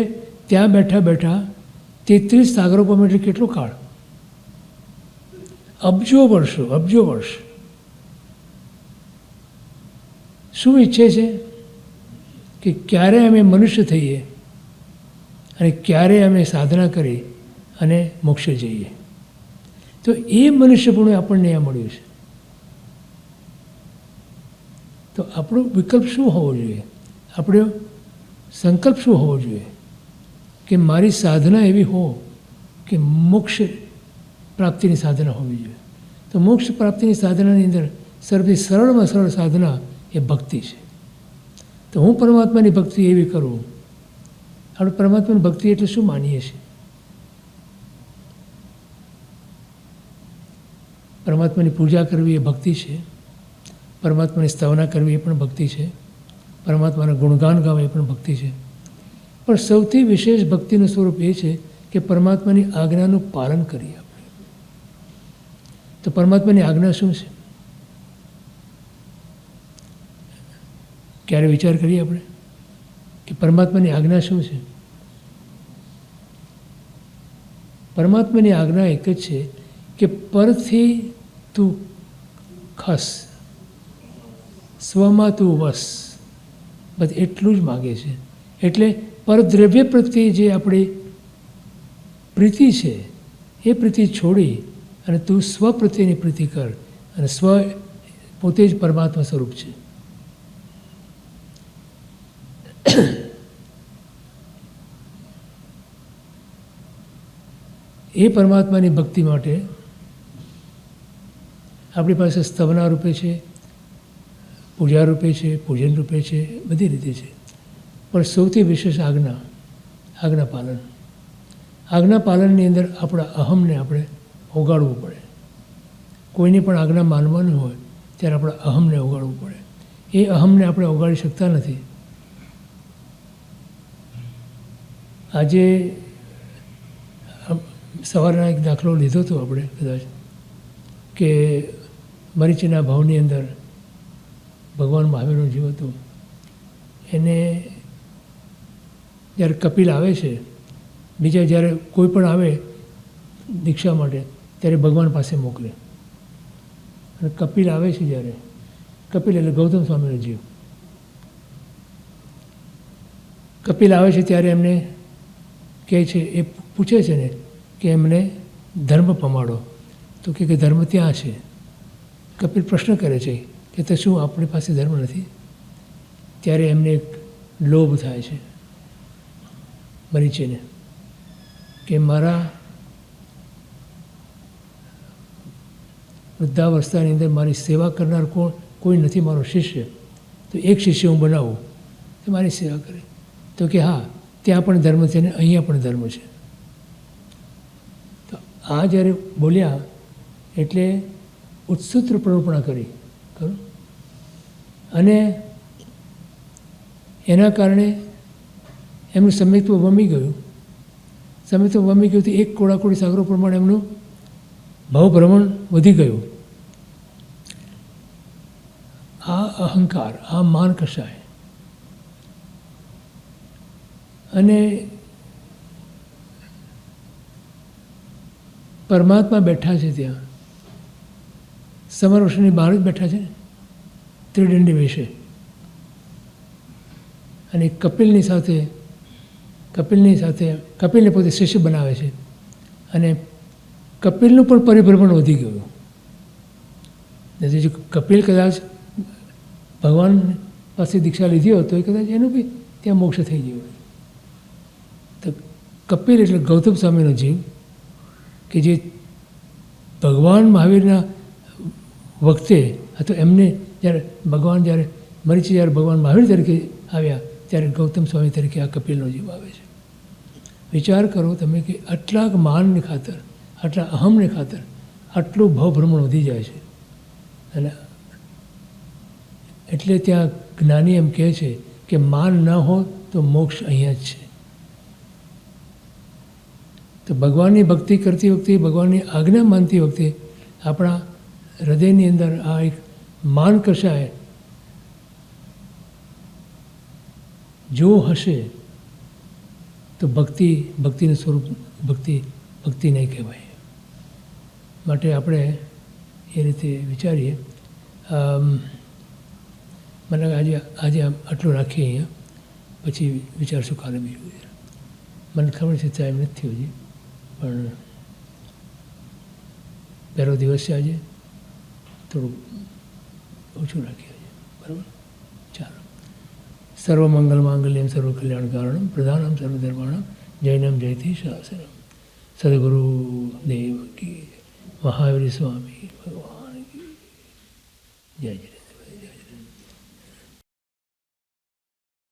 ત્યાં બેઠા બેઠા 33 સાગરો પામે એટલે કેટલો કાળ? અબજો વર્ષ. શું ઈચ્છે છે કે ક્યારે અમે મનુષ્ય થઈએ અને ક્યારે અમે સાધના કરી અને મોક્ષે જઈએ. તો એ મનુષ્યપણું આપણને અહીંયા મળ્યું છે. તો આપણો વિકલ્પ શું હોવો જોઈએ? આપણો સંકલ્પ શું હોવો જોઈએ? કે મારી સાધના એવી હો કે મોક્ષ પ્રાપ્તિની સાધના હોવી જોઈએ. તો મોક્ષ પ્રાપ્તિની સાધનાની અંદર સૌથી સરળમાં સરળ સાધના એ ભક્તિ છે. તો હું પરમાત્માની ભક્તિ એવી કરું. આપણે પરમાત્માની ભક્તિ એટલે શું માનીએ છીએ? પરમાત્માની પૂજા કરવી એ ભક્તિ છે, પરમાત્માની સ્તવના કરવી એ પણ ભક્તિ છે, પરમાત્માના ગુણગાન ગાવા એ પણ ભક્તિ છે. પણ સૌથી વિશેષ ભક્તિનું સ્વરૂપ એ છે કે પરમાત્માની આજ્ઞાનું પાલન કરીએ આપણે. તો પરમાત્માની આજ્ઞા શું છે? ક્યારે વિચાર કરીએ આપણે કે પરમાત્માની આજ્ઞા શું છે? પરમાત્માની આજ્ઞા એક જ છે કે પરથી તું ખસ, સ્વમાં તું વસ, બસ એટલું જ માગે છે. એટલે પરદ્રવ્ય પ્રત્યે જે આપણી પ્રીતિ છે એ પ્રીતિ છોડી અને તું સ્વ પ્રત્યેની પ્રીતિ કર, અને સ્વ પોતે જ પરમાત્મા સ્વરૂપ છે. એ પરમાત્માની ભક્તિ માટે આપણી પાસે સ્તવના રૂપે છે, પૂજા રૂપે છે, પૂજન રૂપે છે, બધી રીતે છે. પણ સૌથી વિશેષ આજ્ઞા પાલન. આજ્ઞા પાલનની અંદર આપણા અહમને આપણે ઓગાળવું પડે. કોઈની પણ આજ્ઞા માનવાની હોય ત્યારે આપણા અહમને ઓગાળવું પડે. એ અહમને આપણે ઓગાળી શકતા નથી. આજે સવારના એક દાખલો લીધો હતો આપણે કદાચ, કે મરીચીના ભાવની અંદર ભગવાન મહાવીરનો જીવ હતો. એને જ્યારે કપિલ આવે છે, બીજા જ્યારે કોઈ પણ આવે દીક્ષા માટે ત્યારે ભગવાન પાસે મોકલે. અને કપિલ આવે છે જ્યારે, કપિલ એટલે ગૌતમ સ્વામીનો જીવ, કપિલ આવે છે ત્યારે એમને કહે છે, એ પૂછે છે ને કે એમને ધર્મ પમાડો. તો કે ધર્મ ત્યાં છે. કપિલ પ્રશ્ન કરે છે કે તો શું આપણી પાસે ધર્મ નથી? ત્યારે એમને એક લોભ થાય છે મરીચીને, કે મારા વૃદ્ધાવસ્થાની અંદર મારી સેવા કરનાર કોઈ નથી, મારો શિષ્ય, તો એક શિષ્ય હું બનાવું તો મારી સેવા કરે. તો કે હા, ત્યાં પણ ધર્મ છે ને અહીંયા પણ ધર્મ છે. તો આ જ્યારે બોલ્યા એટલે ઉત્સુત્ર પ્રરૂપણા કરી ખરું, અને એના કારણે એમનું સમ્યક્ત્વ વમી ગયું. સમ્યક્ત્વ વમી ગયું તો એક કોડાકોડી સાગરો પ્રમાણે એમનું ભાવભ્રમણ વધી ગયું. આ અહંકાર, આ માન કશાય, અને પરમાત્મા બેઠા છે ત્યાં, સમરવૃક્ષની બહાર જ બેઠા છે, ત્રિદંડી વેશે, અને કપિલની સાથે કપિલને પોતે શિષ્ય બનાવે છે. અને કપિલનું પણ પરિભ્રમણ વધી ગયું. જો કપિલ કદાચ ભગવાન પાસે દીક્ષા લીધી હોત તો એ કદાચ એનું બી ત્યાં મોક્ષ થઈ ગયું. તો કપિલ એટલે ગૌતમ સ્વામીનો જીવ, કે જે ભગવાન મહાવીરના વખતે હતો. એમને જ્યારે મરીચી જ્યારે ભગવાન મહાવીર તરીકે આવ્યા ત્યારે ગૌતમ સ્વામી તરીકે આ કપિલનો જીવ આવે છે. વિચાર કરો તમે કે આટલા માનની ખાતર, આટલા અહમને ખાતર આટલું ભાવભ્રમણ વધી જાય છે. અને એટલે ત્યાં જ્ઞાની એમ કહે છે કે માન ન હો તો મોક્ષ અહીંયા જ છે. તો ભગવાનની ભક્તિ કરતી વખતે, ભગવાનની આજ્ઞા માનતી વખતે આપણા હૃદયની અંદર આ એક માન કશાય જો હશે તો ભક્તિનું સ્વરૂપ ભક્તિ નહીં કહેવાય. માટે આપણે એ રીતે વિચારીએ. મને આજે આટલું રાખીએ અહીંયા, પછી વિચારશું કાલે બીજું. મને ખબર છે ટાઈમ નથી હજી, પણ પહેલો દિવસ છે આજે, થોડું ઓછું રાખીએ આજે, બરાબર? ચાલો. સર્વમંગલ માંગલ્યમ સર્વ કલ્યાણ કારણમ પ્રધાનમ સર્વધર્માણમ જૈનમ જયતિ શાસનમ. સદગુરુ દેવ કી, મહાવીર સ્વામી ભગવાન કી જય. જય